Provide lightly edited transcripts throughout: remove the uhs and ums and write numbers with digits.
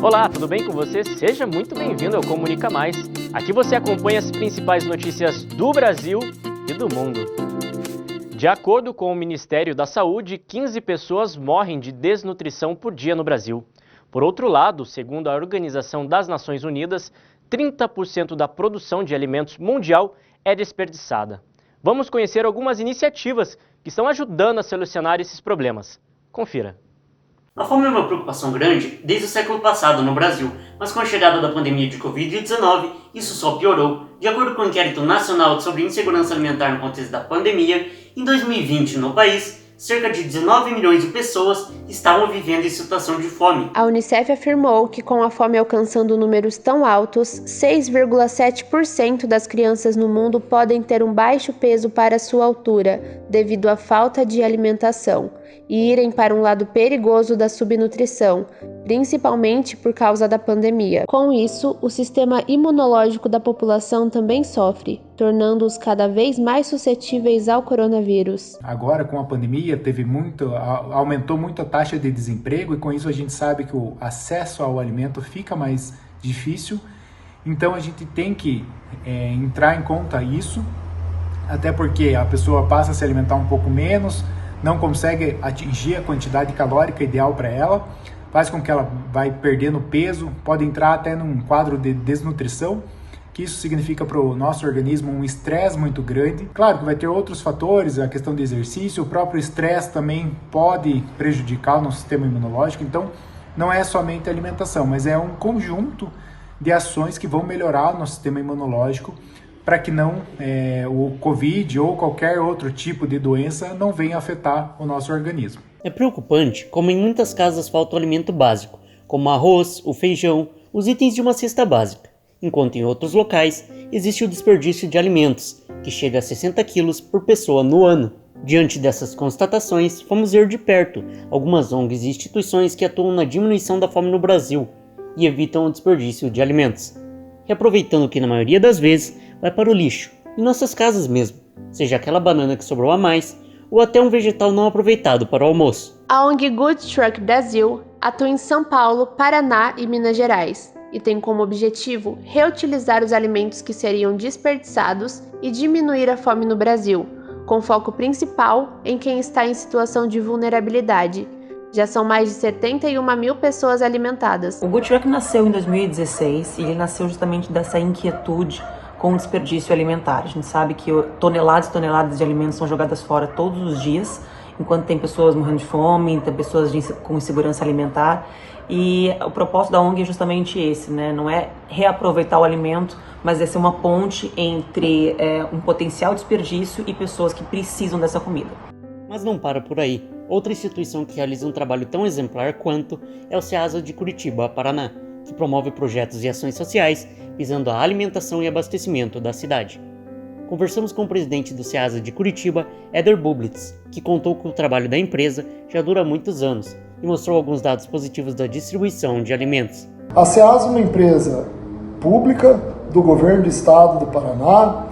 Olá, tudo bem com você? Seja muito bem-vindo ao Comunica Mais. Aqui você acompanha as principais notícias do Brasil e do mundo. De acordo com o Ministério da Saúde, 15 pessoas morrem de desnutrição por dia no Brasil. Por outro lado, segundo a Organização das Nações Unidas, 30% da produção de alimentos mundial é desperdiçada. Vamos conhecer algumas iniciativas que estão ajudando a solucionar esses problemas. Confira. A fome é uma preocupação grande desde o século passado no Brasil, mas com a chegada da pandemia de Covid-19, isso só piorou. De acordo com o Inquérito Nacional sobre Insegurança Alimentar no contexto da pandemia, em 2020 no país, cerca de 19 milhões de pessoas estavam vivendo em situação de fome. A Unicef afirmou que com a fome alcançando números tão altos, 6,7% das crianças no mundo podem ter um baixo peso para sua altura, devido à falta de alimentação, e irem para um lado perigoso da subnutrição, principalmente por causa da pandemia. Com isso, o sistema imunológico da população também sofre, tornando-os cada vez mais suscetíveis ao coronavírus. Agora, com a pandemia, aumentou muito a taxa de desemprego e com isso a gente sabe que o acesso ao alimento fica mais difícil. Então a gente tem que entrar em conta isso, até porque a pessoa passa a se alimentar um pouco menos, não consegue atingir a quantidade calórica ideal para ela, faz com que ela vai perdendo peso, pode entrar até num quadro de desnutrição, que isso significa para o nosso organismo um estresse muito grande. Claro que vai ter outros fatores, a questão de exercício, o próprio estresse também pode prejudicar o nosso sistema imunológico, então não é somente a alimentação, mas é um conjunto de ações que vão melhorar o nosso sistema imunológico para que o Covid ou qualquer outro tipo de doença não venha afetar o nosso organismo. É preocupante como em muitas casas falta o alimento básico, como o arroz, o feijão, os itens de uma cesta básica, enquanto em outros locais existe o desperdício de alimentos, que chega a 60 quilos por pessoa no ano. Diante dessas constatações, fomos ver de perto algumas ONGs e instituições que atuam na diminuição da fome no Brasil e evitam o desperdício de alimentos, reaproveitando que na maioria das vezes vai para o lixo, em nossas casas mesmo, seja aquela banana que sobrou a mais ou até um vegetal não aproveitado para o almoço. A ONG Good Truck Brasil atua em São Paulo, Paraná e Minas Gerais e tem como objetivo reutilizar os alimentos que seriam desperdiçados e diminuir a fome no Brasil, com foco principal em quem está em situação de vulnerabilidade. Já são mais de 71 mil pessoas alimentadas. O Good Truck nasceu em 2016 e ele nasceu justamente dessa inquietude com o desperdício alimentar. A gente sabe que toneladas e toneladas de alimentos são jogadas fora todos os dias, enquanto tem pessoas morrendo de fome, tem pessoas com insegurança alimentar. E o propósito da ONG é justamente esse, né? Não é reaproveitar o alimento, mas é ser uma ponte entre um potencial desperdício e pessoas que precisam dessa comida. Mas não para por aí. Outra instituição que realiza um trabalho tão exemplar quanto é o Ceasa de Curitiba, Paraná, que promove projetos e ações sociais visando a alimentação e abastecimento da cidade. Conversamos com o presidente do Ceasa de Curitiba, Éder Bublitz, que contou que o trabalho da empresa já dura muitos anos e mostrou alguns dados positivos da distribuição de alimentos. A Ceasa é uma empresa pública do governo do estado do Paraná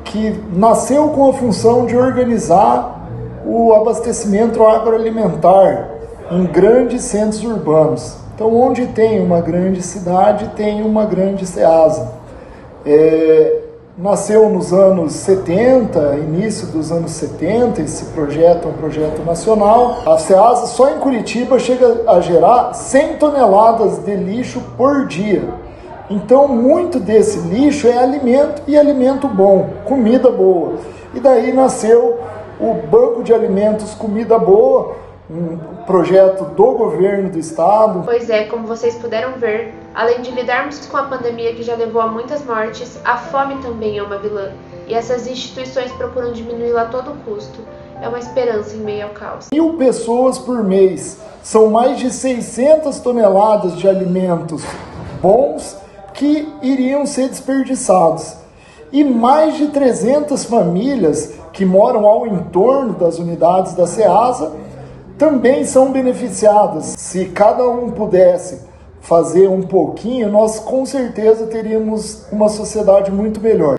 que nasceu com a função de organizar o abastecimento agroalimentar em grandes centros urbanos. Então, onde tem uma grande cidade, tem uma grande Ceasa. Nasceu nos anos 70, início dos anos 70, esse projeto é um projeto nacional. A Ceasa, só em Curitiba, chega a gerar 100 toneladas de lixo por dia. Então, muito desse lixo é alimento e alimento bom, comida boa. E daí nasceu o Banco de Alimentos Comida Boa, um projeto do governo do estado. Pois é, como vocês puderam ver, além de lidarmos com a pandemia que já levou a muitas mortes, a fome também é uma vilã. E essas instituições procuram diminuí-la a todo custo. É uma esperança em meio ao caos. 1.000 pessoas por mês. São mais de 600 toneladas de alimentos bons que iriam ser desperdiçados. E mais de 300 famílias que moram ao entorno das unidades da Ceasa também são beneficiadas. Se cada um pudesse fazer um pouquinho, nós com certeza teríamos uma sociedade muito melhor.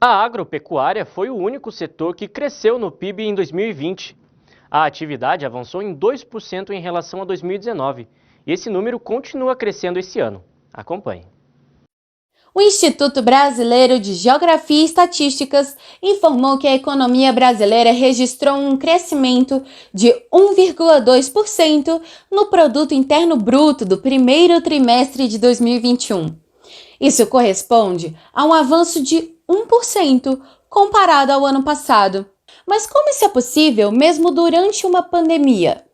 A agropecuária foi o único setor que cresceu no PIB em 2020. A atividade avançou em 2% em relação a 2019 e esse número continua crescendo esse ano. Acompanhe. O Instituto Brasileiro de Geografia e Estatísticas informou que a economia brasileira registrou um crescimento de 1,2% no Produto Interno Bruto do primeiro trimestre de 2021. Isso corresponde a um avanço de 1% comparado ao ano passado. Mas como isso é possível mesmo durante uma pandemia?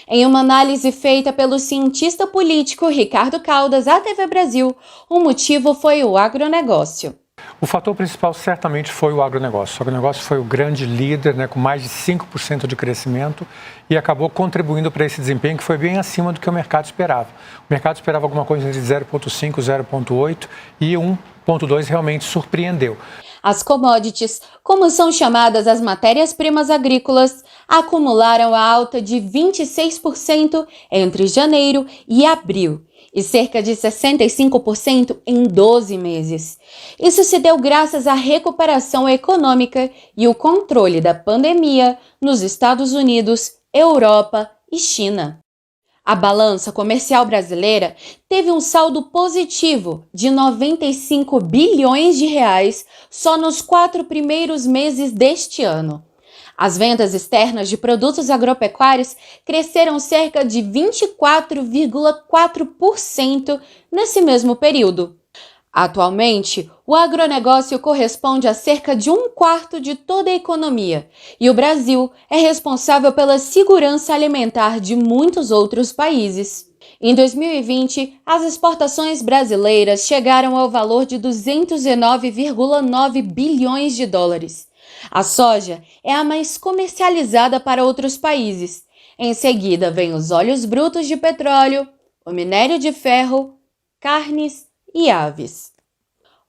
Em uma análise feita pelo cientista político Ricardo Caldas à TV Brasil, o motivo foi o agronegócio. O fator principal certamente foi o agronegócio. O agronegócio foi o grande líder, com mais de 5% de crescimento e acabou contribuindo para esse desempenho que foi bem acima do que o mercado esperava. O mercado esperava alguma coisa entre 0,5 e 0,8 e 1,2 realmente surpreendeu. As commodities, como são chamadas as matérias-primas agrícolas, acumularam a alta de 26% entre janeiro e abril e cerca de 65% em 12 meses. Isso se deu graças à recuperação econômica e o controle da pandemia nos Estados Unidos, Europa e China. A balança comercial brasileira teve um saldo positivo de 95 bilhões de reais só nos 4 primeiros meses deste ano. As vendas externas de produtos agropecuários cresceram cerca de 24,4% nesse mesmo período. Atualmente, o agronegócio corresponde a cerca de 1/4 de toda a economia e o Brasil é responsável pela segurança alimentar de muitos outros países. Em 2020, as exportações brasileiras chegaram ao valor de 209,9 bilhões de dólares. A soja é a mais comercializada para outros países. Em seguida, vem os óleos brutos de petróleo, o minério de ferro, carnes e aves.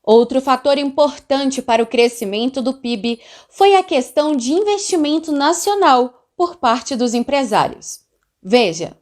Outro fator importante para o crescimento do PIB foi a questão de investimento nacional por parte dos empresários. Veja.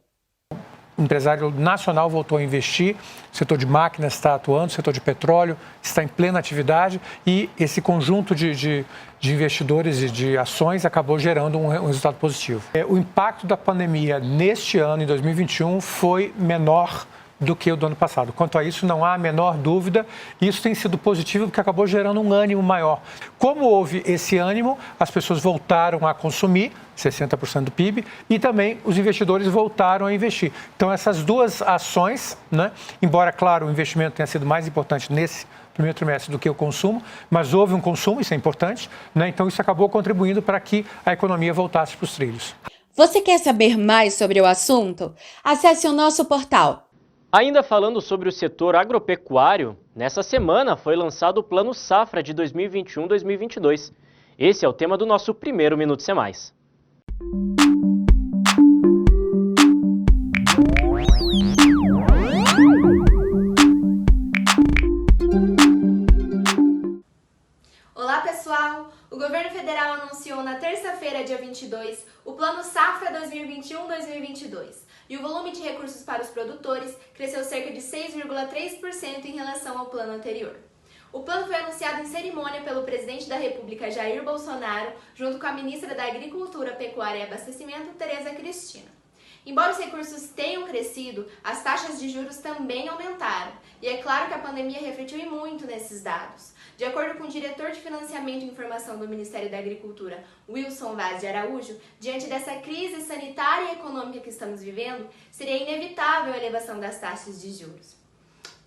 O empresário nacional voltou a investir, o setor de máquinas está atuando, o setor de petróleo está em plena atividade e esse conjunto de investidores e de ações acabou gerando um resultado positivo. O impacto da pandemia neste ano, em 2021, foi menor do que o do ano passado. Quanto a isso, não há a menor dúvida. Isso tem sido positivo porque acabou gerando um ânimo maior. Como houve esse ânimo, as pessoas voltaram a consumir, 60% do PIB, e também os investidores voltaram a investir. Então, essas duas ações, embora, claro, o investimento tenha sido mais importante nesse primeiro trimestre do que o consumo, mas houve um consumo, isso é importante, então isso acabou contribuindo para que a economia voltasse para os trilhos. Você quer saber mais sobre o assunto? Acesse o nosso portal. Ainda falando sobre o setor agropecuário, nessa semana foi lançado o Plano Safra de 2021-2022. Esse é o tema do nosso primeiro Minuto Sem Mais. Olá pessoal! O governo federal anunciou na terça-feira, dia 22, o Plano Safra 2021-2022. E o volume de recursos para os produtores cresceu cerca de 6,3% em relação ao plano anterior. O plano foi anunciado em cerimônia pelo presidente da República, Jair Bolsonaro, junto com a ministra da Agricultura, Pecuária e Abastecimento, Tereza Cristina. Embora os recursos tenham crescido, as taxas de juros também aumentaram. E é claro que a pandemia refletiu e muito nesses dados. De acordo com o diretor de Financiamento e Informação do Ministério da Agricultura, Wilson Vaz de Araújo, diante dessa crise sanitária e econômica que estamos vivendo, seria inevitável a elevação das taxas de juros.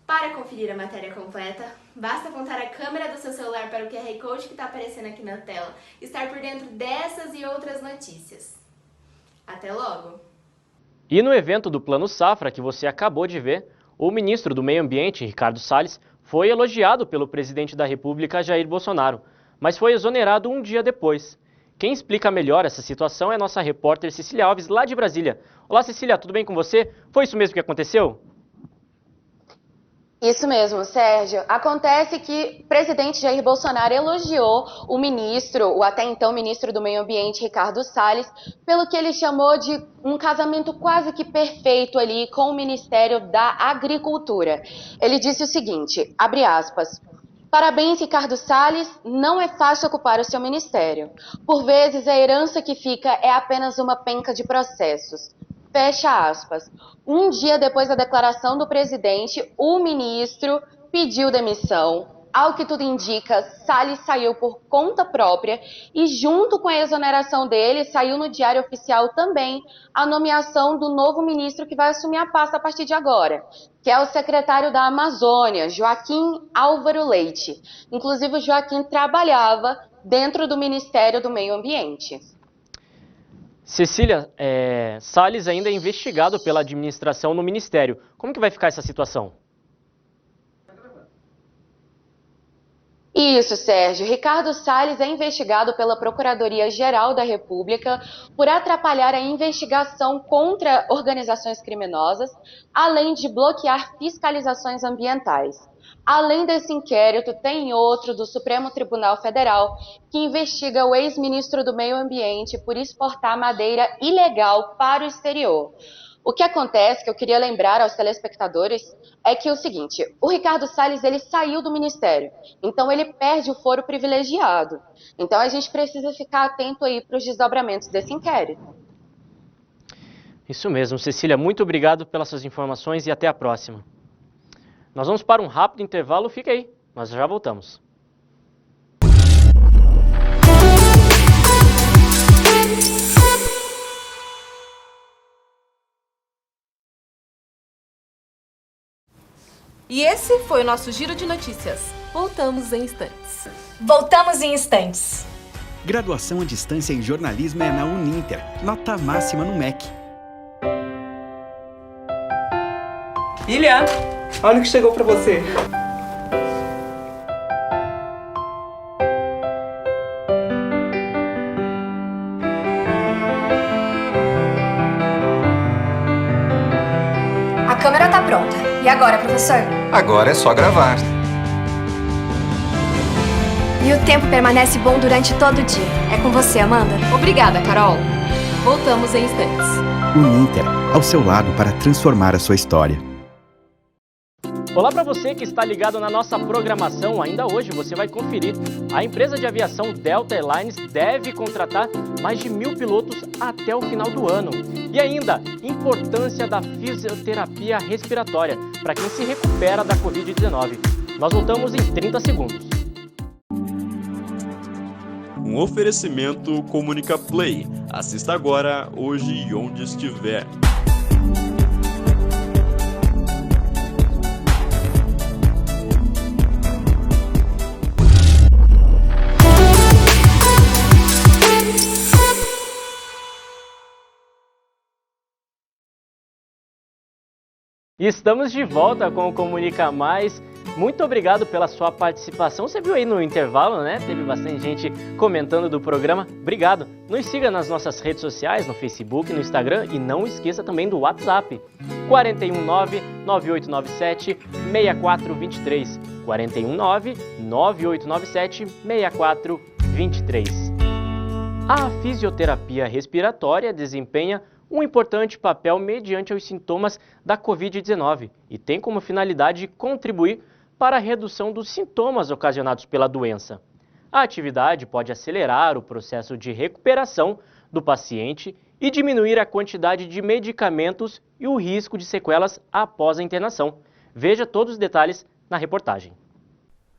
Para conferir a matéria completa, basta apontar a câmera do seu celular para o QR Code que está aparecendo aqui na tela e estar por dentro dessas e outras notícias. Até logo! E no evento do Plano Safra que você acabou de ver, o ministro do Meio Ambiente, Ricardo Salles, foi elogiado pelo presidente da República, Jair Bolsonaro, mas foi exonerado um dia depois. Quem explica melhor essa situação é a nossa repórter Cecília Alves, lá de Brasília. Olá, Cecília, tudo bem com você? Foi isso mesmo que aconteceu? Isso mesmo, Sérgio. Acontece que o presidente Jair Bolsonaro elogiou o ministro, o até então ministro do Meio Ambiente, Ricardo Salles, pelo que ele chamou de um casamento quase que perfeito ali com o Ministério da Agricultura. Ele disse o seguinte, abre aspas, parabéns, Ricardo Salles, não é fácil ocupar o seu ministério. Por vezes, a herança que fica é apenas uma penca de processos. Fecha aspas. Um dia depois da declaração do presidente, o ministro pediu demissão. Ao que tudo indica, Salles saiu por conta própria e, junto com a exoneração dele, saiu no Diário Oficial também a nomeação do novo ministro que vai assumir a pasta a partir de agora, que é o secretário da Amazônia, Joaquim Álvaro Leite. Inclusive, o Joaquim trabalhava dentro do Ministério do Meio Ambiente. Cecília, Salles ainda é investigado pela administração no Ministério. Como que vai ficar essa situação? Isso, Sérgio. Ricardo Salles é investigado pela Procuradoria-Geral da República por atrapalhar a investigação contra organizações criminosas, além de bloquear fiscalizações ambientais. Além desse inquérito, tem outro do Supremo Tribunal Federal que investiga o ex-ministro do Meio Ambiente por exportar madeira ilegal para o exterior. O que acontece, que eu queria lembrar aos telespectadores, é que é o seguinte, o Ricardo Salles ele saiu do ministério, então ele perde o foro privilegiado. Então a gente precisa ficar atento aí para os desdobramentos desse inquérito. Isso mesmo, Cecília, muito obrigado pelas suas informações e até a próxima. Nós vamos para um rápido intervalo, fica aí, nós já voltamos. E esse foi o nosso Giro de Notícias. Voltamos em instantes. Voltamos em instantes. Graduação à distância em jornalismo é na Uninter. Nota máxima no MEC. Ilha, olha o que chegou pra você. A câmera tá pronta. E agora, professor? Agora é só gravar. E o tempo permanece bom durante todo o dia. É com você, Amanda. Obrigada, Carol. Voltamos em instantes. Uninter, ao seu lado para transformar a sua história. Olá para você que está ligado na nossa programação. Ainda hoje você vai conferir. A empresa de aviação Delta Airlines deve contratar mais de 1.000 pilotos até o final do ano. E ainda, importância da fisioterapia respiratória para quem se recupera da Covid-19. Nós voltamos em 30 segundos. Um oferecimento Comunica Play. Assista agora, hoje e onde estiver. E estamos de volta com o Comunica Mais. Muito obrigado pela sua participação. Você viu aí no intervalo, né? Teve bastante gente comentando do programa. Obrigado. Nos siga nas nossas redes sociais, no Facebook, no Instagram e não esqueça também do WhatsApp. 419-9897-6423. 419-9897-6423. A fisioterapia respiratória desempenha um importante papel mediante os sintomas da Covid-19 e tem como finalidade contribuir para a redução dos sintomas ocasionados pela doença. A atividade pode acelerar o processo de recuperação do paciente e diminuir a quantidade de medicamentos e o risco de sequelas após a internação. Veja todos os detalhes na reportagem.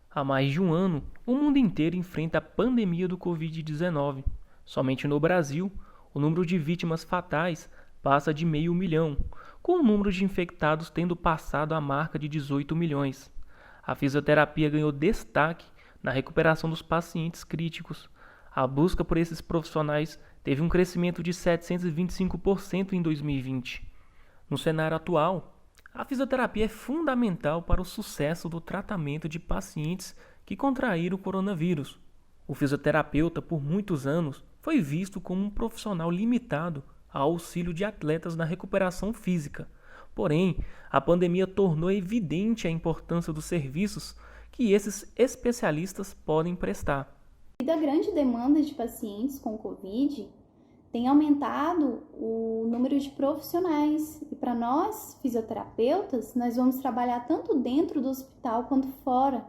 Há mais de um ano, o mundo inteiro enfrenta a pandemia do Covid-19. Somente no Brasil, o número de vítimas fatais passa de 500 mil, com o número de infectados tendo passado a marca de 18 milhões. A fisioterapia ganhou destaque na recuperação dos pacientes críticos. A busca por esses profissionais teve um crescimento de 725% em 2020. No cenário atual, a fisioterapia é fundamental para o sucesso do tratamento de pacientes que contraíram o coronavírus. O fisioterapeuta, por muitos anos, foi visto como um profissional limitado ao auxílio de atletas na recuperação física. Porém, a pandemia tornou evidente a importância dos serviços que esses especialistas podem prestar. Devido à grande demanda de pacientes com Covid, tem aumentado o número de profissionais. E para nós, fisioterapeutas, nós vamos trabalhar tanto dentro do hospital quanto fora,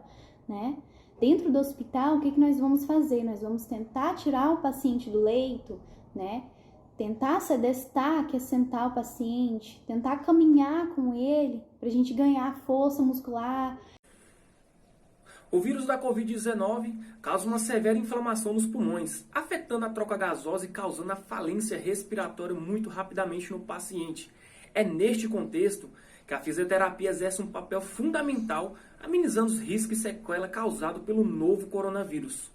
né? Dentro do hospital, o que nós vamos fazer? Nós vamos tentar tirar o paciente do leito, né? tentar sedestar, que é sentar o paciente, tentar caminhar com ele, para a gente ganhar força muscular. O vírus da Covid-19 causa uma severa inflamação nos pulmões, afetando a troca gasosa e causando a falência respiratória muito rapidamente no paciente. É neste contexto que a fisioterapia exerce um papel fundamental, amenizando os riscos e sequela causados pelo novo coronavírus.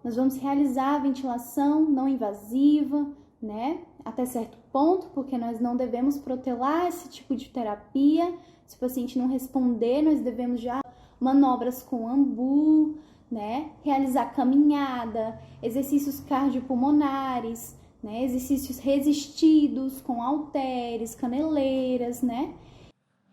Nós vamos realizar a ventilação não invasiva, né? Até certo ponto, porque nós não devemos protelar esse tipo de terapia. Se o paciente não responder, nós devemos já manobras com ambu, né? Realizar caminhada, exercícios cardiopulmonares, né? Exercícios resistidos com halteres, caneleiras, né?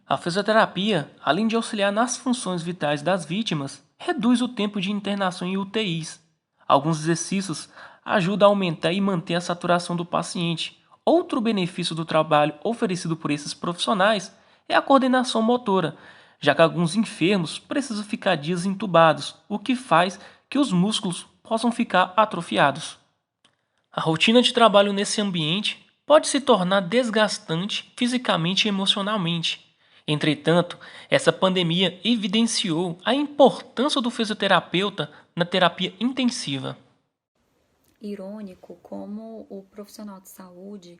A fisioterapia, além de auxiliar nas funções vitais das vítimas, reduz o tempo de internação em UTIs. Alguns exercícios ajudam a aumentar e manter a saturação do paciente. Outro benefício do trabalho oferecido por esses profissionais é a coordenação motora, já que alguns enfermos precisam ficar dias entubados, o que faz que os músculos possam ficar atrofiados. A rotina de trabalho nesse ambiente pode se tornar desgastante fisicamente e emocionalmente. Entretanto, essa pandemia evidenciou a importância do fisioterapeuta na terapia intensiva. Irônico como o profissional de saúde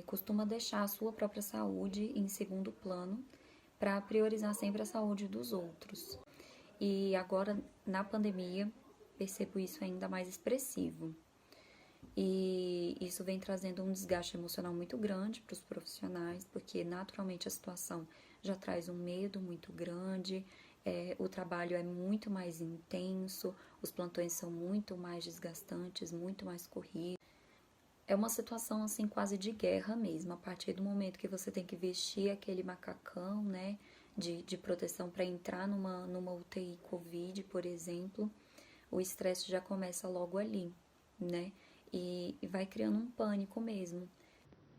costuma deixar a sua própria saúde em segundo plano para priorizar sempre a saúde dos outros. E agora, na pandemia, percebo isso ainda mais expressivo. E isso vem trazendo um desgaste emocional muito grande para os profissionais, porque naturalmente a situação já traz um medo muito grande, o trabalho é muito mais intenso, os plantões são muito mais desgastantes, muito mais corridos. É uma situação assim quase de guerra mesmo, a partir do momento que você tem que vestir aquele macacão, né, de proteção para entrar numa UTI Covid, por exemplo, o estresse já começa logo ali, né? E vai criando um pânico mesmo.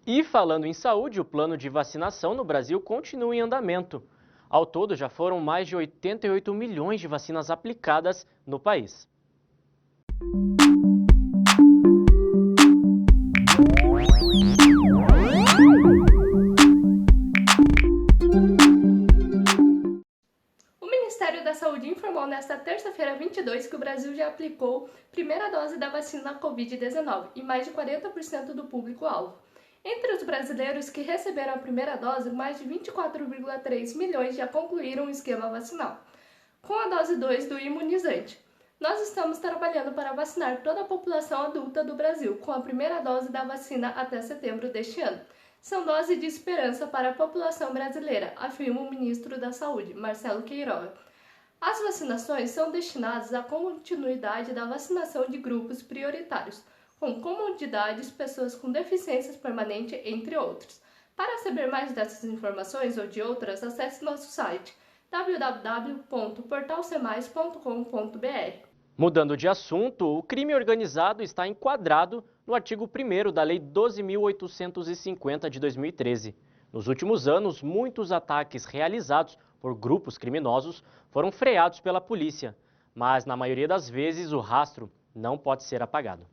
E falando em saúde, o plano de vacinação no Brasil continua em andamento. Ao todo, já foram mais de 88 milhões de vacinas aplicadas no país. O Ministério da Saúde informou nesta terça-feira 22 que o Brasil já aplicou a primeira dose da vacina Covid-19 em mais de 40% do público-alvo. Entre os brasileiros que receberam a primeira dose, mais de 24,3 milhões já concluíram o esquema vacinal, com a dose 2 do imunizante. Nós estamos trabalhando para vacinar toda a população adulta do Brasil com a primeira dose da vacina até setembro deste ano. São doses de esperança para a população brasileira, afirma o ministro da Saúde, Marcelo Queiroga. As vacinações são destinadas à continuidade da vacinação de grupos prioritários, com comorbidades, pessoas com deficiências permanentes, entre outros. Para saber mais dessas informações ou de outras, acesse nosso site www.portalcemais.com.br. Mudando de assunto, o crime organizado está enquadrado no artigo 1º da Lei 12.850 de 2013. Nos últimos anos, muitos ataques realizados por grupos criminosos foram freados pela polícia, mas na maioria das vezes o rastro não pode ser apagado.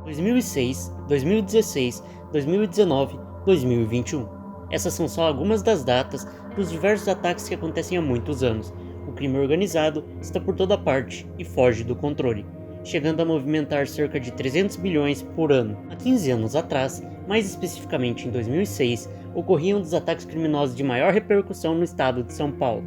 Em 2006, 2016, 2019, 2021. Essas são só algumas das datas dos diversos ataques que acontecem há muitos anos. O crime organizado está por toda parte e foge do controle, chegando a movimentar cerca de 300 bilhões por ano. Há 15 anos atrás, mais especificamente em 2006, ocorriam um dos ataques criminosos de maior repercussão no estado de São Paulo.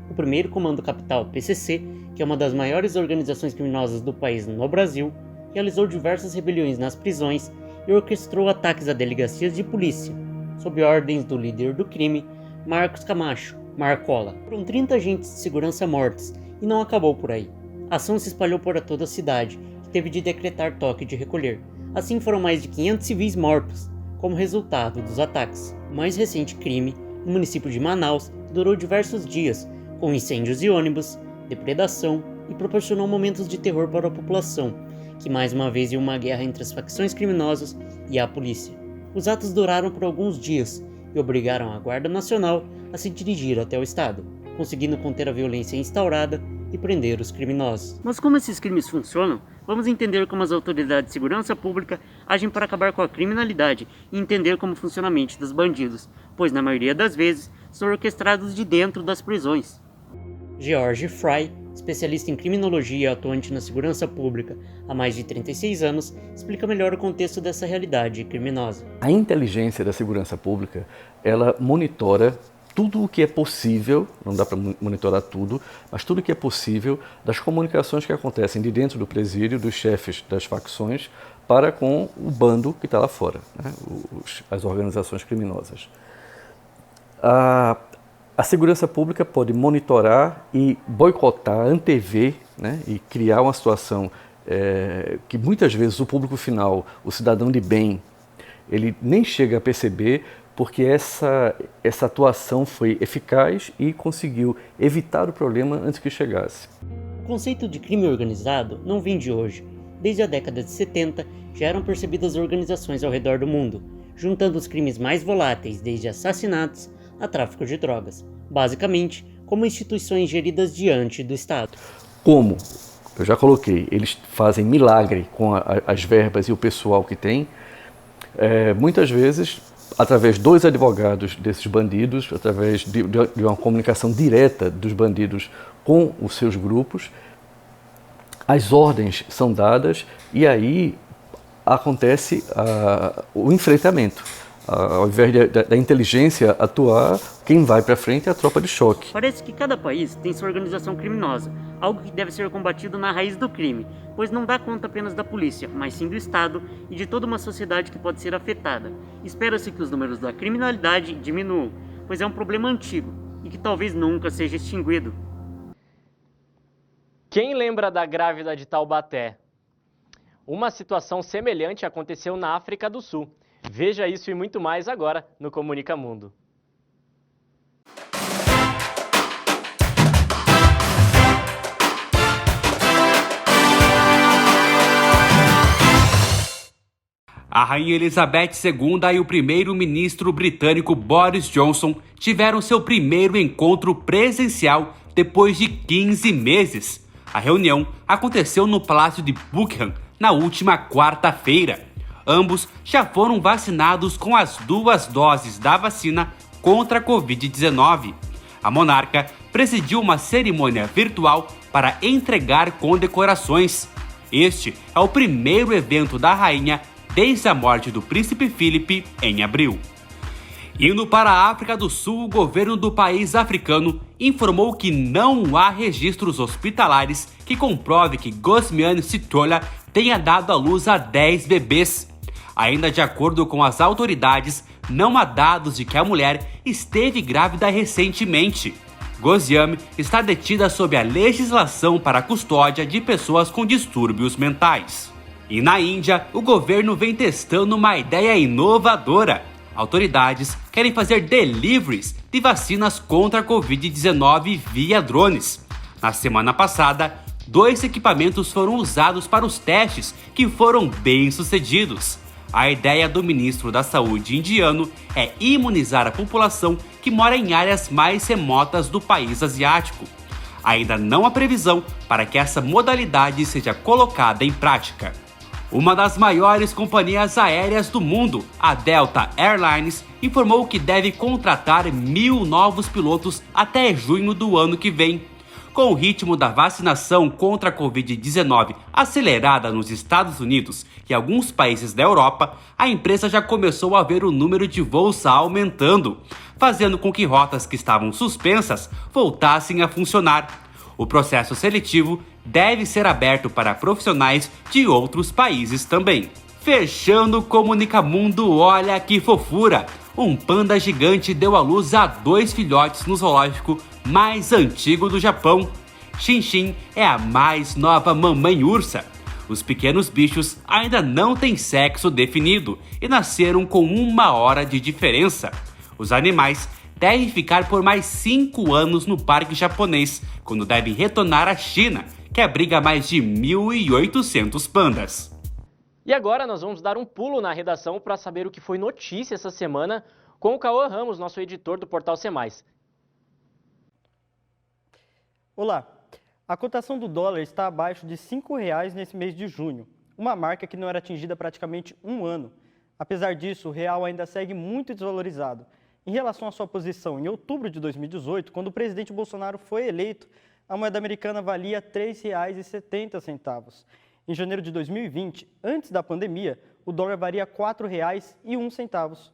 O primeiro Comando Capital, PCC, que é uma das maiores organizações criminosas do país no Brasil, realizou diversas rebeliões nas prisões e orquestrou ataques a delegacias de polícia, sob ordens do líder do crime, Marcos Camacho, Marcola. Foram 30 agentes de segurança mortos e não acabou por aí. A ação se espalhou por toda a cidade, que teve de decretar toque de recolher. Assim foram mais de 500 civis mortos, como resultado dos ataques. O mais recente crime, no município de Manaus, durou diversos dias, com incêndios de ônibus, depredação e proporcionou momentos de terror para a população, que mais uma vez viu uma guerra entre as facções criminosas e a polícia. Os atos duraram por alguns dias e obrigaram a Guarda Nacional a se dirigir até o estado, conseguindo conter a violência instaurada e prender os criminosos. Mas como esses crimes funcionam? Vamos entender como as autoridades de segurança pública agem para acabar com a criminalidade e entender como funciona a mente dos bandidos, pois na maioria das vezes são orquestrados de dentro das prisões. George Fry, especialista em criminologia e atuante na segurança pública há mais de 36 anos, explica melhor o contexto dessa realidade criminosa. A inteligência da segurança pública, ela monitora tudo o que é possível, não dá para monitorar tudo, mas tudo o que é possível das comunicações que acontecem de dentro do presídio, dos chefes das facções, para com o bando que está lá fora, né? As organizações criminosas. A segurança pública pode monitorar e boicotar, antever, né? E criar uma situação que muitas vezes o público final, o cidadão de bem, ele nem chega a perceber, porque essa atuação foi eficaz e conseguiu evitar o problema antes que chegasse. O conceito de crime organizado não vem de hoje. Desde a década de 70, já eram percebidas organizações ao redor do mundo, juntando os crimes mais voláteis, desde assassinatos a tráfico de drogas, basicamente como instituições geridas diante do Estado. Como eu já coloquei, eles fazem milagre com as verbas e o pessoal que tem, muitas vezes através dos advogados desses bandidos, através de uma comunicação direta dos bandidos com os seus grupos, as ordens são dadas e aí acontece o enfrentamento. Ao invés da inteligência atuar, quem vai para frente é a tropa de choque. Parece que cada país tem sua organização criminosa, algo que deve ser combatido na raiz do crime, pois não dá conta apenas da polícia, mas sim do Estado e de toda uma sociedade que pode ser afetada. Espera-se que os números da criminalidade diminuam, pois é um problema antigo e que talvez nunca seja extinguido. Quem lembra da grávida de Taubaté? Uma situação semelhante aconteceu na África do Sul. Veja isso e muito mais agora no Comunica Mundo. A Rainha Elizabeth II e o primeiro-ministro britânico Boris Johnson tiveram seu primeiro encontro presencial depois de 15 meses. A reunião aconteceu no Palácio de Buckingham na última quarta-feira. Ambos já foram vacinados com as 2 doses da vacina contra a Covid-19. A monarca presidiu uma cerimônia virtual para entregar condecorações. Este é o primeiro evento da rainha desde a morte do príncipe Filipe em abril. Indo para a África do Sul, o governo do país africano informou que não há registros hospitalares que comprove que Gosmiane Sitola tenha dado à luz a 10 bebês. Ainda de acordo com as autoridades, não há dados de que a mulher esteve grávida recentemente. Gosmiane está detida sob a legislação para a custódia de pessoas com distúrbios mentais. E na Índia, o governo vem testando uma ideia inovadora. Autoridades querem fazer deliveries de vacinas contra a Covid-19 via drones. Na semana passada, 2 equipamentos foram usados para os testes, que foram bem-sucedidos. A ideia do ministro da Saúde indiano é imunizar a população que mora em áreas mais remotas do país asiático. Ainda não há previsão para que essa modalidade seja colocada em prática. Uma das maiores companhias aéreas do mundo, a Delta Airlines, informou que deve contratar 1.000 novos pilotos até junho do ano que vem. Com o ritmo da vacinação contra a Covid-19 acelerada nos Estados Unidos e alguns países da Europa, a empresa já começou a ver o número de voos aumentando, fazendo com que rotas que estavam suspensas voltassem a funcionar. O processo seletivo deve ser aberto para profissionais de outros países também. Fechando o Comunica Mundo, olha que fofura! Um panda gigante deu à luz a 2 filhotes no zoológico mais antigo do Japão. Shinshin é a mais nova mamãe ursa. Os pequenos bichos ainda não têm sexo definido e nasceram com 1 hora de diferença. Os animais devem ficar por mais 5 anos no parque japonês, quando devem retornar à China, que abriga mais de 1.800 pandas. E agora nós vamos dar um pulo na redação para saber o que foi notícia essa semana. com o Cauã Ramos, nosso editor do Portal C+. Olá, a cotação do dólar está abaixo de R$ 5,00 nesse mês de junho, uma marca que não era atingida há praticamente um ano. Apesar disso, o real ainda segue muito desvalorizado. Em relação à sua posição em outubro de 2018, quando o presidente Bolsonaro foi eleito, a moeda americana valia R$ 3,70. Em janeiro de 2020, antes da pandemia, o dólar valia R$ 4,01.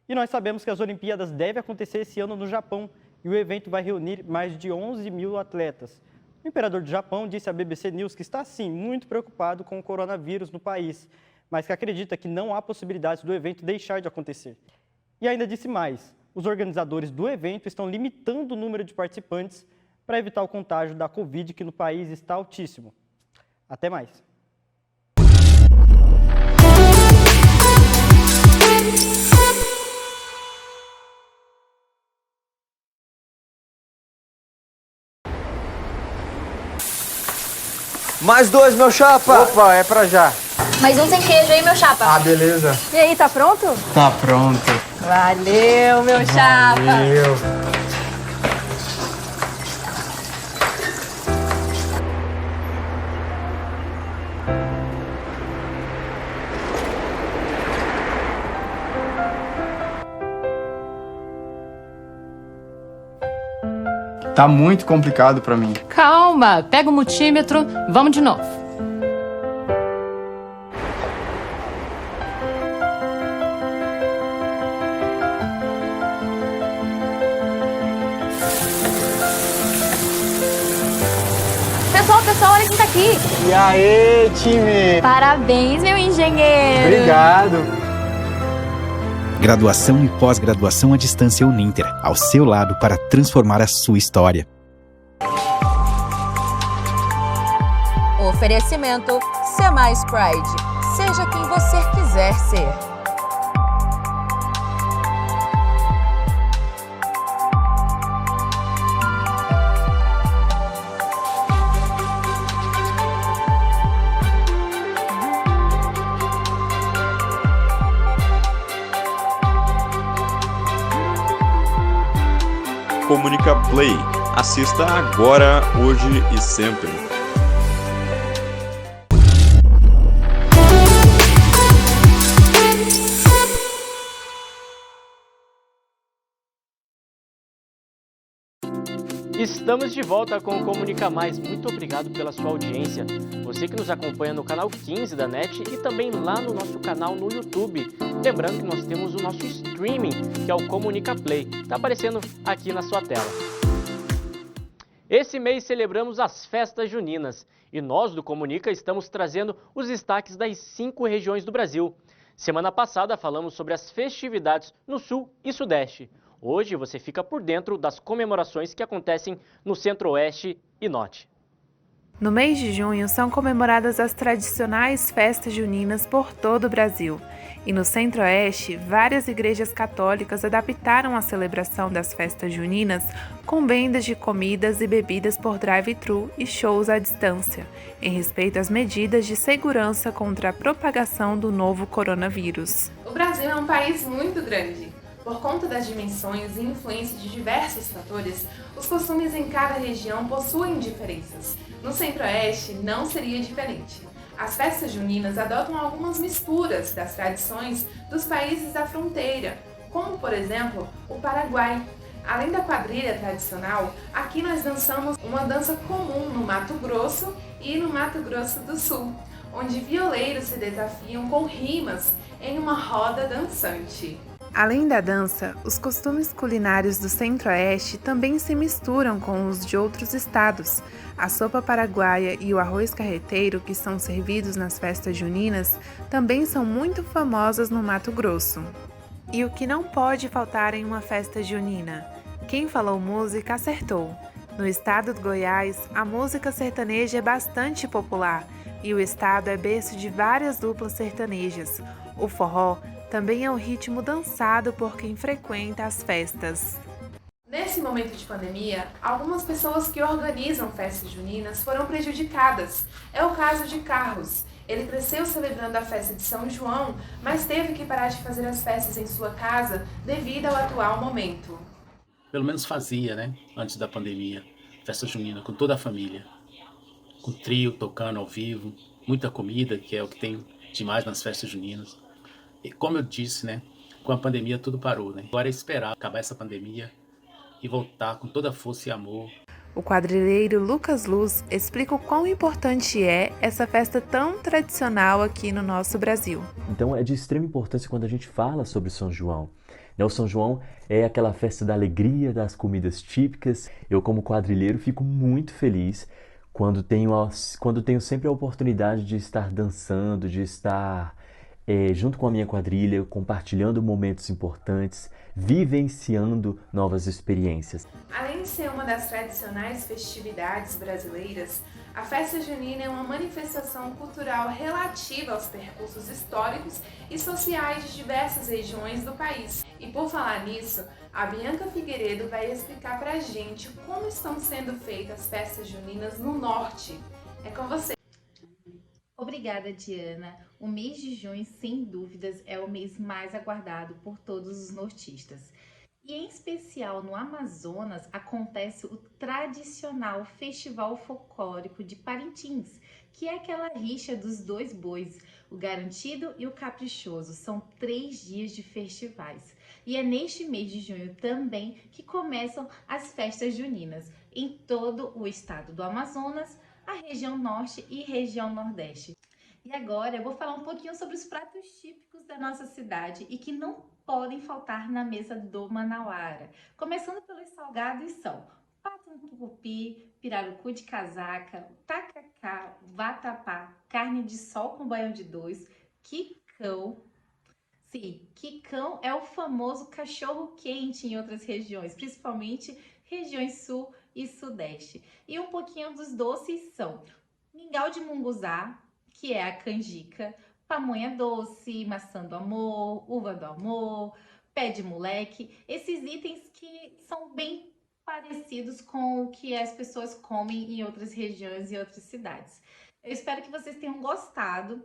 E nós sabemos que as Olimpíadas devem acontecer esse ano no Japão, e o evento vai reunir mais de 11 mil atletas. O imperador do Japão disse à BBC News que está, sim, muito preocupado com o coronavírus no país, mas que acredita que não há possibilidades do evento deixar de acontecer. E ainda disse mais, os organizadores do evento estão limitando o número de participantes para evitar o contágio da Covid, que no país está altíssimo. Até mais. Mais 2, meu chapa! Opa, é pra já. Mais um sem queijo aí, meu chapa. Ah, beleza. E aí, tá pronto? Tá pronto. Valeu, meu chapa. Valeu. Tá muito complicado pra mim. Calma, pega o multímetro, vamos de novo. Pessoal, olha quem tá aqui. E aí, time? Parabéns, meu engenheiro. Obrigado. Graduação e pós-graduação à distância Uninter, ao seu lado para transformar a sua história. Oferecimento C+ Pride. Seja quem você quiser ser. Comunica Play. Assista agora, hoje e sempre. Estamos de volta com o Comunica Mais. Muito obrigado pela sua audiência. Você que nos acompanha no canal 15 da NET e também lá no nosso canal no YouTube. Lembrando que nós temos o nosso streaming, que é o Comunica Play. Está aparecendo aqui na sua tela. Esse mês celebramos as festas juninas e nós do Comunica estamos trazendo os destaques das 5 regiões do Brasil. Semana passada falamos sobre as festividades no Sul e Sudeste. Hoje você fica por dentro das comemorações que acontecem no Centro-Oeste e Norte. No mês de junho são comemoradas as tradicionais festas juninas por todo o Brasil. E no Centro-Oeste, várias igrejas católicas adaptaram a celebração das festas juninas com vendas de comidas e bebidas por drive-thru e shows à distância, em respeito às medidas de segurança contra a propagação do novo coronavírus. O Brasil é um país muito grande. Por conta das dimensões e influência de diversos fatores, os costumes em cada região possuem diferenças. No Centro-Oeste não seria diferente. As festas juninas adotam algumas misturas das tradições dos países da fronteira, como por exemplo o Paraguai. Além da quadrilha tradicional, aqui nós dançamos uma dança comum no Mato Grosso e no Mato Grosso do Sul, onde violeiros se desafiam com rimas em uma roda dançante. Além da dança, os costumes culinários do Centro-Oeste também se misturam com os de outros estados. A sopa paraguaia e o arroz carreteiro, que são servidos nas festas juninas, também são muito famosas no Mato Grosso. E o que não pode faltar em uma festa junina? Quem falou música acertou. No estado do Goiás, a música sertaneja é bastante popular e o estado é berço de várias duplas sertanejas. O forró também é um ritmo dançado por quem frequenta as festas. Nesse momento de pandemia, algumas pessoas que organizam festas juninas foram prejudicadas. É o caso de Carros. Ele cresceu celebrando a festa de São João, mas teve que parar de fazer as festas em sua casa devido ao atual momento. Pelo menos fazia, né? Antes da pandemia, festa junina com toda a família. Com trio, tocando ao vivo, muita comida, que é o que tem demais nas festas juninas. E como eu disse, né? Com a pandemia tudo parou, né? Agora é esperar acabar essa pandemia e voltar com toda a força e amor. O quadrilheiro Lucas Luz explica o quão importante é essa festa tão tradicional aqui no nosso Brasil. Então é de extrema importância quando a gente fala sobre São João. O São João é aquela festa da alegria, das comidas típicas. Eu, como quadrilheiro, fico muito feliz quando tenho sempre a oportunidade de estar dançando, de estar junto com a minha quadrilha, compartilhando momentos importantes, vivenciando novas experiências. Além de ser uma das tradicionais festividades brasileiras, a festa junina é uma manifestação cultural relativa aos percursos históricos e sociais de diversas regiões do país. E por falar nisso, a Bianca Figueiredo vai explicar pra gente como estão sendo feitas as festas juninas no norte. É com você. Obrigada, Diana. O mês de junho, sem dúvidas, é o mês mais aguardado por todos os nortistas. E em especial no Amazonas acontece o tradicional Festival Folclórico de Parintins, que é aquela rixa dos dois bois, o garantido e o caprichoso. São 3 dias de festivais. E é neste mês de junho também que começam as festas juninas em todo o estado do Amazonas, a região norte e região nordeste. E agora eu vou falar um pouquinho sobre os pratos típicos da nossa cidade e que não podem faltar na mesa do Manauara. Começando pelos salgados são pato no tucupi, pirarucu de casaca, tacacá, vatapá, carne de sol com baião de dois, quicão. Sim, quicão é o famoso cachorro quente em outras regiões, principalmente regiões sul e sudeste. E um pouquinho dos doces são mingau de munguzá, que é a canjica, pamonha doce, maçã do amor, uva do amor, pé de moleque. Esses itens que são bem parecidos com o que as pessoas comem em outras regiões e outras cidades. Eu espero que vocês tenham gostado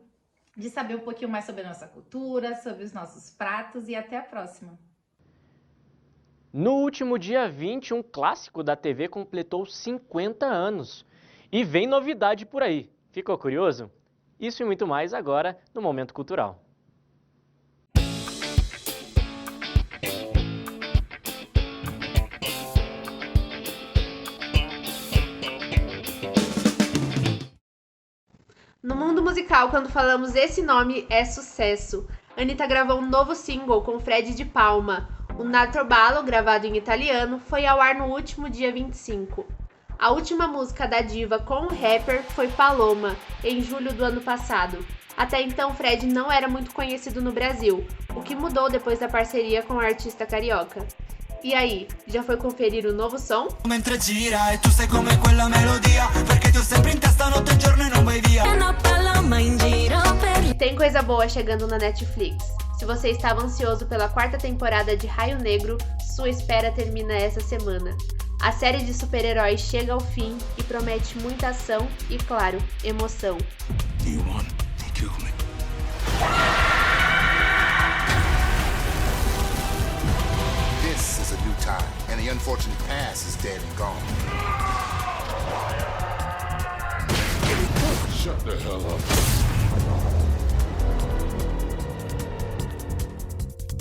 de saber um pouquinho mais sobre a nossa cultura, sobre os nossos pratos e até a próxima! No último dia 20, um clássico da TV completou 50 anos. E vem novidade por aí. Ficou curioso? Isso e muito mais agora no Momento Cultural. No mundo musical, quando falamos esse nome, é sucesso. Anitta gravou um novo single com Fred de Palma. O N'altro ballo, gravado em italiano, foi ao ar no último dia 25. A última música da diva com o rapper foi Paloma, em julho do ano passado. Até então, Fred não era muito conhecido no Brasil, o que mudou depois da parceria com o artista carioca. E aí, já foi conferir o novo som? E tem coisa boa chegando na Netflix. Se você estava ansioso pela 4ª temporada de Raio Negro, sua espera termina essa semana. A série de super-heróis chega ao fim e promete muita ação e, claro, emoção. This is a new time, and the unfortunate past is dead and gone. Shut the hell up.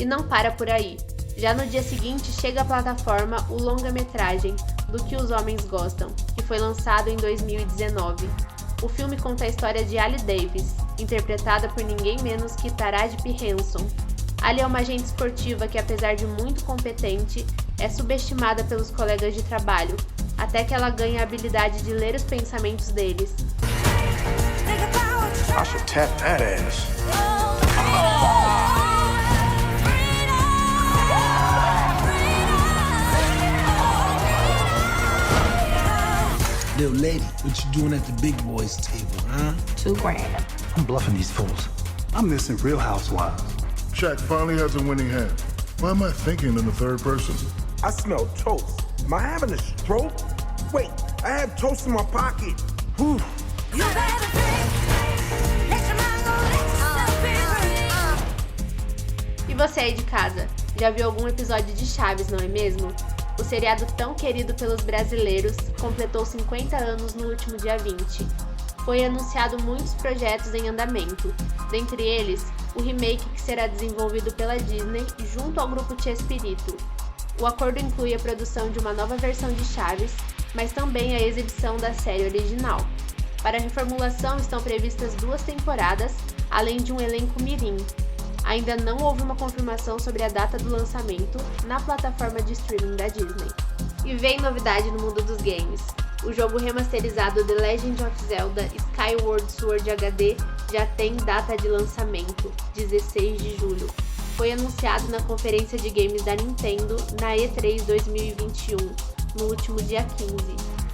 E não para por aí. Já no dia seguinte chega à plataforma o longa-metragem Do Que os Homens Gostam, que foi lançado em 2019. O filme conta a história de Ali Davis, interpretada por ninguém menos que Taraji P. Henson. Ali é uma agente esportiva que, apesar de muito competente, é subestimada pelos colegas de trabalho, até que ela ganha a habilidade de ler os pensamentos deles. I should tap that ass. Little lady, what you doing at the big boys table, huh? $2 grand. I'm bluffing these fools. I'm missing Real Housewives. Shaq finally has a winning hand. Why am I thinking in the third person? I smell toast. Am I having a stroke? Wait, I have toast in my pocket. Whew. You better think, let your você aí de casa, já viu algum episódio de Chaves, não é mesmo? O seriado tão querido pelos brasileiros completou 50 anos no último dia 20. Foi anunciado muitos projetos em andamento, dentre eles o remake que será desenvolvido pela Disney junto ao grupo Chespirito. O acordo inclui a produção de uma nova versão de Chaves, mas também a exibição da série original. Para a reformulação estão previstas 2 temporadas, além de um elenco mirim. Ainda não houve uma confirmação sobre a data do lançamento na plataforma de streaming da Disney. E vem novidade no mundo dos games. O jogo remasterizado The Legend of Zelda Skyward Sword HD já tem data de lançamento, 16 de julho. Foi anunciado na conferência de games da Nintendo na E3 2021, no último dia 15.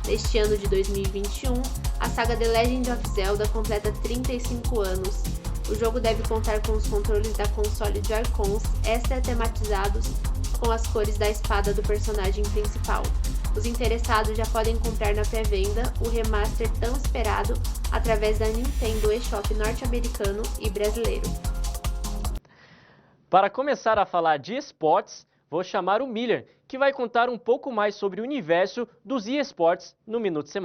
Neste ano de 2021, a saga The Legend of Zelda completa 35 anos. O jogo deve contar com os controles da console Joy-Cons extra tematizados com as cores da espada do personagem principal. Os interessados já podem comprar na pré-venda o remaster tão esperado através da Nintendo eShop norte-americano e brasileiro. Para começar a falar de esportes, vou chamar o Miller, que vai contar um pouco mais sobre o universo dos eSports no Minuto C+.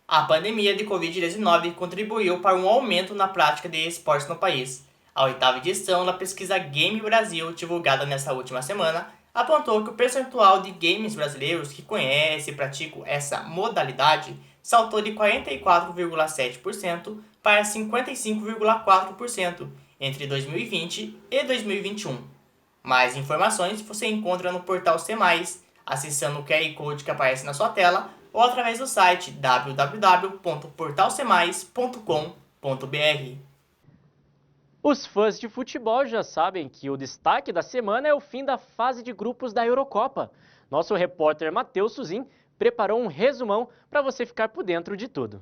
A pandemia de Covid-19 contribuiu para um aumento na prática de esportes no país. A 8ª edição da pesquisa Game Brasil, divulgada nesta última semana, apontou que o percentual de games brasileiros que conhecem e praticam essa modalidade saltou de 44,7% para 55,4% entre 2020 e 2021. Mais informações você encontra no portal C+, acessando o QR Code que aparece na sua tela ou através do site www.portalcmais.com.br. Os fãs de futebol já sabem que o destaque da semana é o fim da fase de grupos da Eurocopa. Nosso repórter Matheus Suzin preparou um resumão para você ficar por dentro de tudo.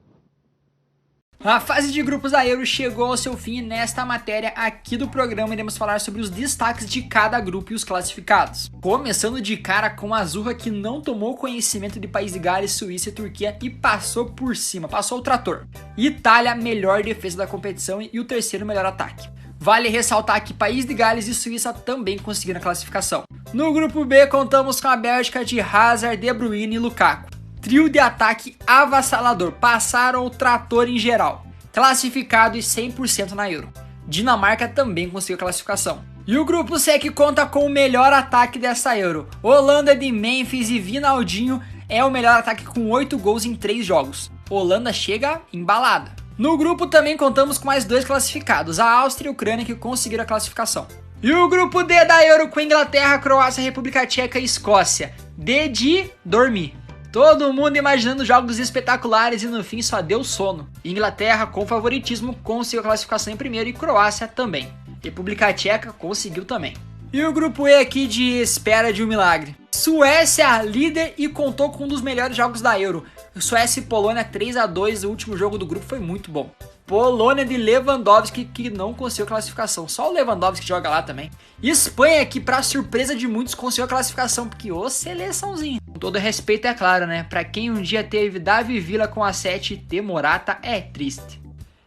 A fase de grupos da Euro chegou ao seu fim e nesta matéria aqui do programa iremos falar sobre os destaques de cada grupo e os classificados. Começando de cara com a Azurra, que não tomou conhecimento de País de Gales, Suíça e Turquia e passou por cima, passou o trator. Itália, melhor defesa da competição e o terceiro melhor ataque. Vale ressaltar que País de Gales e Suíça também conseguiram a classificação. No grupo B contamos com a Bélgica de Hazard, De Bruyne e Lukaku. Trio de ataque avassalador, passaram o trator em geral. Classificado e 100% na Euro. Dinamarca também conseguiu a classificação. E o grupo C, que conta com o melhor ataque dessa Euro. Holanda de Memphis e Vinaldinho é o melhor ataque com 8 gols em 3 jogos. Holanda chega embalada. No grupo também contamos com mais 2 classificados, a Áustria e a Ucrânia, que conseguiram a classificação. E o grupo D da Euro com Inglaterra, Croácia, República Tcheca e Escócia. D de dormir. Todo mundo imaginando jogos espetaculares e no fim só deu sono. Inglaterra, com favoritismo, conseguiu a classificação em primeiro e Croácia também. República Tcheca conseguiu também. E o grupo E aqui de espera de um milagre. Suécia, líder e contou com um dos melhores jogos da Euro. Suécia e Polônia 3-2, o último jogo do grupo foi muito bom. Polônia de Lewandowski, que não conseguiu classificação. Só o Lewandowski joga lá também. Espanha, que pra surpresa de muitos conseguiu a classificação, porque ô seleçãozinha. Com todo respeito, é claro, né? Pra quem um dia teve Davi Villa com a 7 e ter Morata, é triste.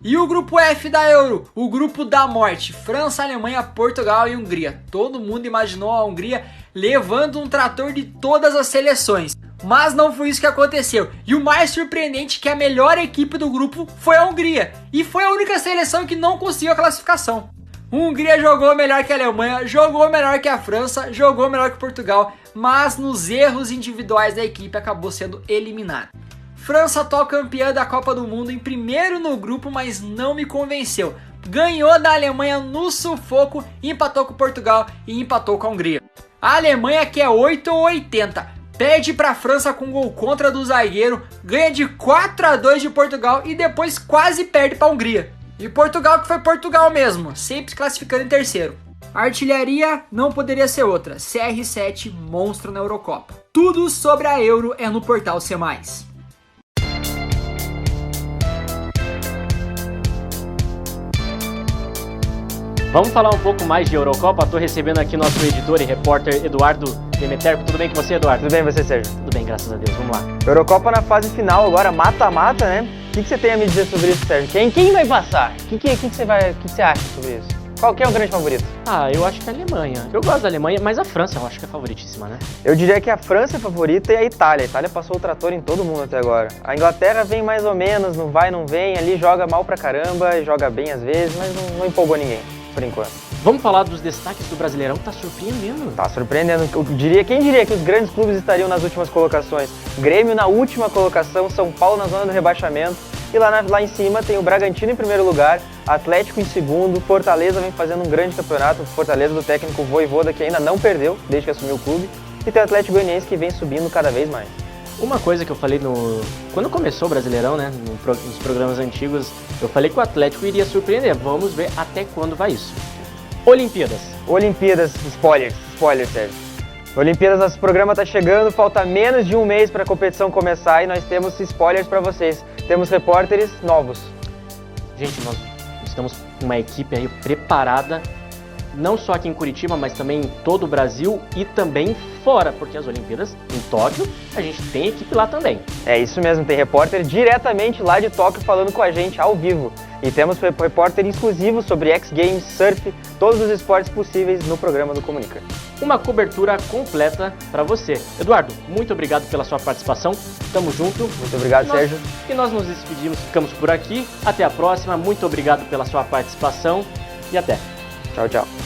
E o grupo F da Euro, o grupo da morte. França, Alemanha, Portugal e Hungria. Todo mundo imaginou a Hungria levando um trator de todas as seleções. Mas não foi isso que aconteceu. E o mais surpreendente é que a melhor equipe do grupo foi a Hungria. E foi a única seleção que não conseguiu a classificação. A Hungria jogou melhor que a Alemanha, jogou melhor que a França, jogou melhor que Portugal, mas nos erros individuais da equipe acabou sendo eliminada. França, atual campeã da Copa do Mundo, em primeiro no grupo, mas não me convenceu. Ganhou da Alemanha no sufoco, empatou com Portugal e empatou com a Hungria. A Alemanha, que é 8 ou 80, perde para a França com gol contra do zagueiro, ganha de 4-2 de Portugal e depois quase perde para a Hungria. E Portugal, que foi Portugal mesmo, sempre se classificando em terceiro. A artilharia não poderia ser outra, CR7 monstro na Eurocopa. Tudo sobre a Euro é no Portal C+. Vamos falar um pouco mais de Eurocopa. Estou recebendo aqui nosso editor e repórter Eduardo Demeterco. Tudo bem com você, Eduardo? Tudo bem, você, Sérgio? Tudo bem, graças a Deus. Vamos lá. Eurocopa na fase final agora, mata-mata, né? O que você tem a me dizer sobre isso, Sérgio? Quem vai passar? O que você acha sobre isso? Qual que é o grande favorito? Eu acho que é a Alemanha. Eu gosto da Alemanha, mas a França eu acho que é favoritíssima, né? Eu diria que a França é favorita e a Itália. A Itália passou o trator em todo mundo até agora. A Inglaterra vem mais ou menos, não vai, não vem. Ali joga mal pra caramba, joga bem às vezes, mas não empolgou ninguém, por enquanto. Vamos falar dos destaques do Brasileirão, tá surpreendendo. Tá surpreendendo. Quem diria que os grandes clubes estariam nas últimas colocações? Grêmio na última colocação, São Paulo na zona do rebaixamento. E lá em cima tem o Bragantino em primeiro lugar, Atlético em segundo, Fortaleza vem fazendo um grande campeonato, Fortaleza do técnico Vojvoda, que ainda não perdeu desde que assumiu o clube, e tem o Atlético Goianiense que vem subindo cada vez mais. Uma coisa que eu falei quando começou o Brasileirão, né, nos programas antigos, eu falei que o Atlético iria surpreender. Vamos ver até quando vai isso. Olimpíadas, spoiler, Sérgio. Olimpíadas, nosso programa está chegando, falta menos de um mês para a competição começar e nós temos spoilers para vocês. Temos repórteres novos. Gente, nós estamos com uma equipe aí preparada, não só aqui em Curitiba, mas também em todo o Brasil e também fora, porque as Olimpíadas em Tóquio, a gente tem equipe lá também. É isso mesmo, tem repórter diretamente lá de Tóquio falando com a gente ao vivo. E temos repórter exclusivo sobre X Games, surf, todos os esportes possíveis no programa do Comunica. Uma cobertura completa para você. Eduardo, muito obrigado pela sua participação. Tamo junto. Muito obrigado, Sérgio. E nós nos despedimos, ficamos por aqui. Até a próxima. Muito obrigado pela sua participação e até. Tchau, tchau.